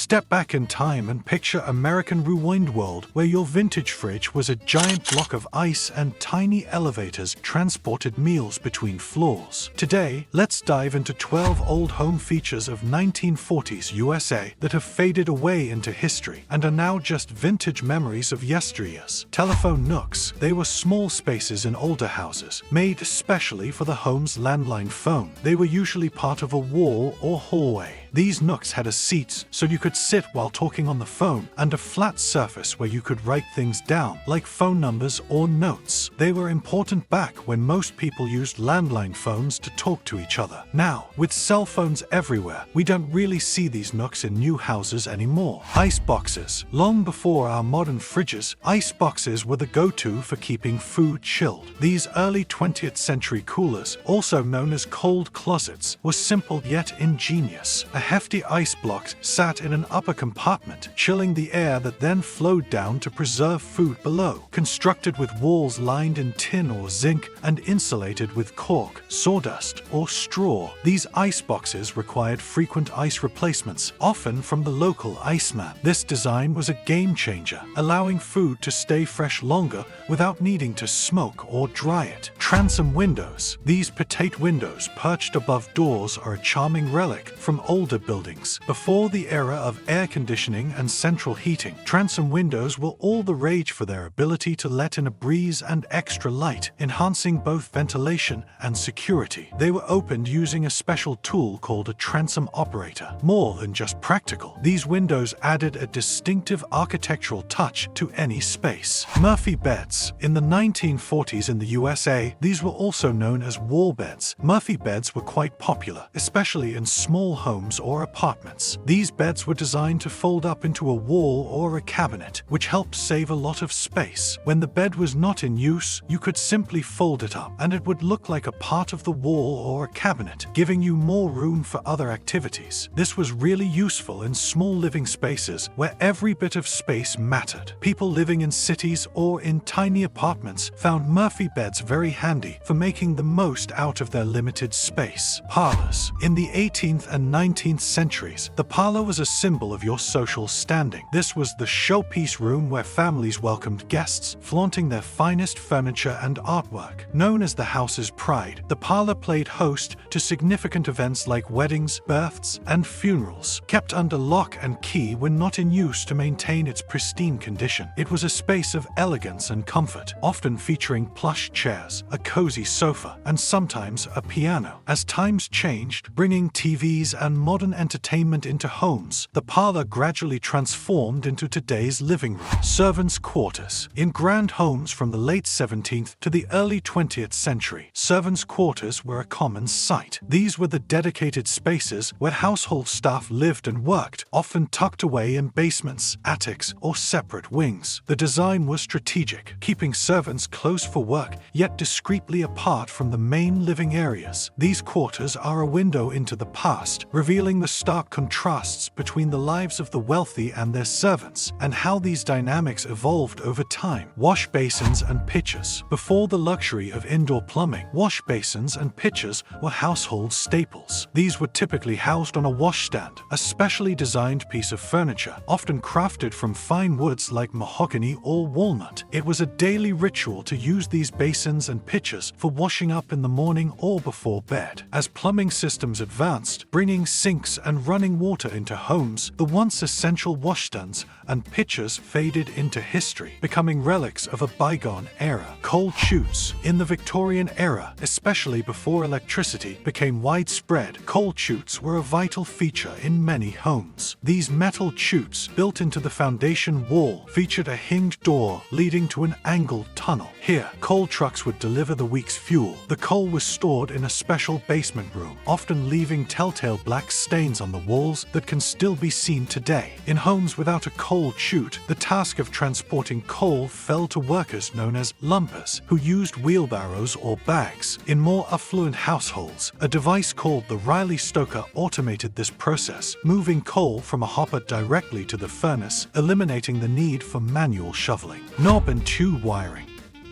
Step back in time and picture American Rewind World, where your vintage fridge was a giant block of ice and tiny elevators transported meals between floors. Today, let's dive into 12 old home features of 1940s USA that have faded away into history and are now just vintage memories of yesteryears. Telephone nooks. They were small spaces in older houses, made especially for the home's landline phone. They were usually part of a wall or hallway. These nooks had a seat so you could sit while talking on the phone and a flat surface where you could write things down, like phone numbers or notes. They were important back when most people used landline phones to talk to each other. Now, with cell phones everywhere, we don't really see these nooks in new houses anymore. Ice boxes. Long before our modern fridges, ice boxes were the go-to for keeping food chilled. These early 20th century coolers, also known as cold closets, were simple yet ingenious. A hefty ice block sat in an upper compartment, chilling the air that then flowed down to preserve food below. Constructed with walls lined in tin or zinc and insulated with cork, sawdust, or straw, these ice boxes required frequent ice replacements, often from the local iceman. This design was a game changer, allowing food to stay fresh longer without needing to smoke or dry it. Transom windows. These petite windows perched above doors are a charming relic from older buildings. Before the era of air conditioning and central heating, transom windows were all the rage for their ability to let in a breeze and extra light, enhancing both ventilation and security. They were opened using a special tool called a transom operator. More than just practical, these windows added a distinctive architectural touch to any space. Murphy beds. In the 1940s in the USA, these were also known as wall beds. Murphy beds were quite popular, especially in small homes or apartments. These beds were designed to fold up into a wall or a cabinet, which helped save a lot of space. When the bed was not in use, you could simply fold it up, and it would look like a part of the wall or a cabinet, giving you more room for other activities. This was really useful in small living spaces where every bit of space mattered. People living in cities or in tiny apartments found Murphy beds very handy for making the most out of their limited space. Parlors. In the 18th and 19th centuries, the parlor was a symbol of your social standing. This was the showpiece room where families welcomed guests, flaunting their finest furniture and artwork. Known as the house's pride, the parlor played host to significant events like weddings, births, and funerals. Kept under lock and key when not in use to maintain its pristine condition, it was a space of elegance and comfort, often featuring plush chairs, a cozy sofa, and sometimes a piano. As times changed, bringing TVs and modern entertainment into homes, the parlor gradually transformed into today's living room. Servants' quarters. In grand homes from the late 17th to the early 20th century, servants' quarters were a common sight. These were the dedicated spaces where household staff lived and worked, often tucked away in basements, attics, or separate wings. The design was strategic, keeping servants close for work, yet discreetly apart from the main living areas. These quarters are a window into the past, revealing the stark contrasts between the lives of the wealthy and their servants, and how these dynamics evolved over time. Wash basins and pitchers. Before the luxury of indoor plumbing, wash basins and pitchers were household staples. These were typically housed on a washstand, a specially designed piece of furniture, often crafted from fine woods like mahogany or walnut. It was a daily ritual to use these basins and pitchers for washing up in the morning or before bed. As plumbing systems advanced, bringing sinks and running water into homes, the once essential washstands and pitchers faded into history, becoming relics of a bygone era. Coal chutes. In the Victorian era, especially before electricity became widespread, coal chutes were a vital feature in many homes. These metal chutes, built into the foundation wall, featured a hinged door leading to an angled tunnel. Here, coal trucks would deliver the week's fuel. The coal was stored in a special basement room, often leaving telltale black stains on the walls that can still be seen today. In homes without a coal chute, the task of transporting coal fell to workers known as lumpers, who used wheelbarrows or bags. In more affluent households, a device called the Riley-Stoker automated this process, moving coal from a hopper directly to the furnace, eliminating the need for manual shoveling. Knob and tube wiring.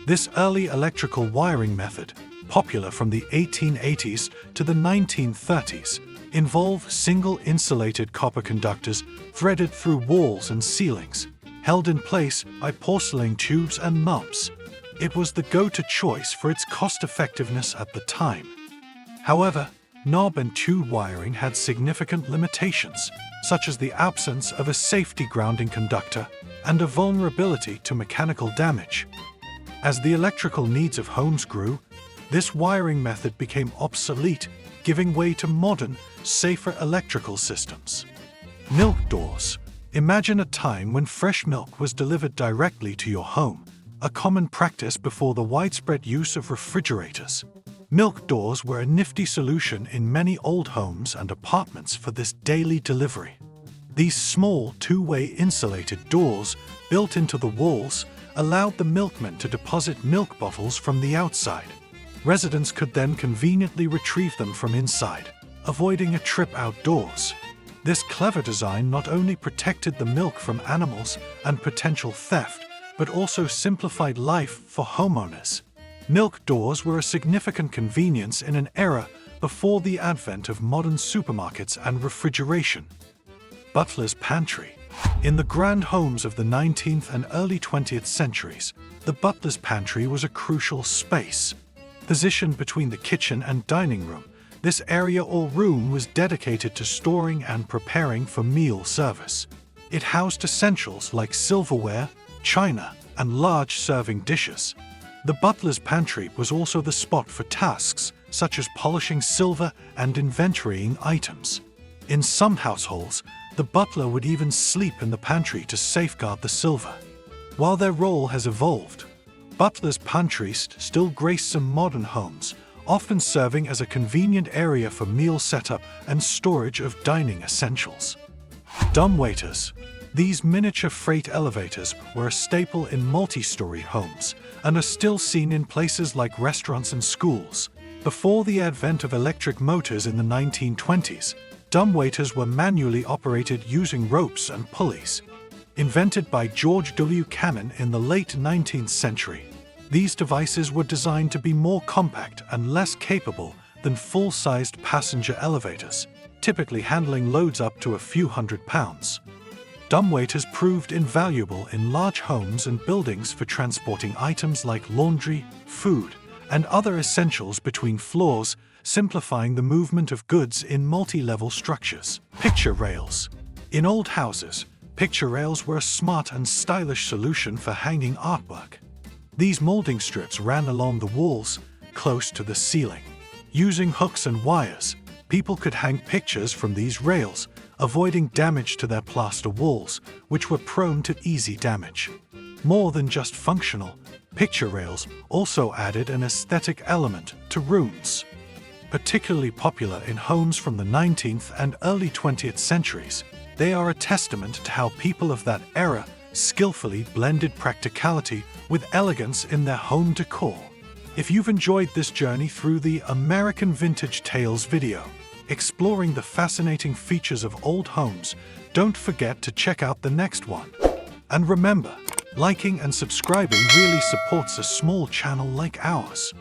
This early electrical wiring method, popular from the 1880s to the 1930s, involve single insulated copper conductors threaded through walls and ceilings, held in place by porcelain tubes and knobs. It was the go-to choice for its cost-effectiveness at the time. However, knob and tube wiring had significant limitations, such as the absence of a safety grounding conductor and a vulnerability to mechanical damage. As the electrical needs of homes grew, this wiring method became obsolete, giving way to modern, safer electrical systems. Milk doors. Imagine a time when fresh milk was delivered directly to your home, a common practice before the widespread use of refrigerators. Milk doors were a nifty solution in many old homes and apartments for this daily delivery. These small, two-way insulated doors, built into the walls, allowed the milkman to deposit milk bottles from the outside. Residents could then conveniently retrieve them from inside, avoiding a trip outdoors. This clever design not only protected the milk from animals and potential theft, but also simplified life for homeowners. Milk doors were a significant convenience in an era before the advent of modern supermarkets and refrigeration. Butlers Pantry. In the grand homes of the 19th and early 20th centuries, the butler's pantry was a crucial space. Positioned between the kitchen and dining room, this area or room was dedicated to storing and preparing for meal service. It housed essentials like silverware, china, and large serving dishes. The butler's pantry was also the spot for tasks such as polishing silver and inventorying items. In some households, the butler would even sleep in the pantry to safeguard the silver. While their role has evolved, butlers' pantries still grace some modern homes, often serving as a convenient area for meal setup and storage of dining essentials. Dumbwaiters. These miniature freight elevators were a staple in multi-story homes and are still seen in places like restaurants and schools. Before the advent of electric motors in the 1920s, dumbwaiters were manually operated using ropes and pulleys. Invented by George W. Cannon in the late 19th century, these devices were designed to be more compact and less capable than full-sized passenger elevators, typically handling loads up to a few hundred pounds. Dumbwaiters proved invaluable in large homes and buildings for transporting items like laundry, food, and other essentials between floors, simplifying the movement of goods in multi-level structures. Picture rails. In old houses, picture rails were a smart and stylish solution for hanging artwork. These molding strips ran along the walls, close to the ceiling. Using hooks and wires, people could hang pictures from these rails, avoiding damage to their plaster walls, which were prone to easy damage. More than just functional, picture rails also added an aesthetic element to rooms. Particularly popular in homes from the 19th and early 20th centuries, they are a testament to how people of that era skillfully blended practicality with elegance in their home decor. If you've enjoyed this journey through the American Vintage Tales video, exploring the fascinating features of old homes, don't forget to check out the next one. And remember, liking and subscribing really supports a small channel like ours.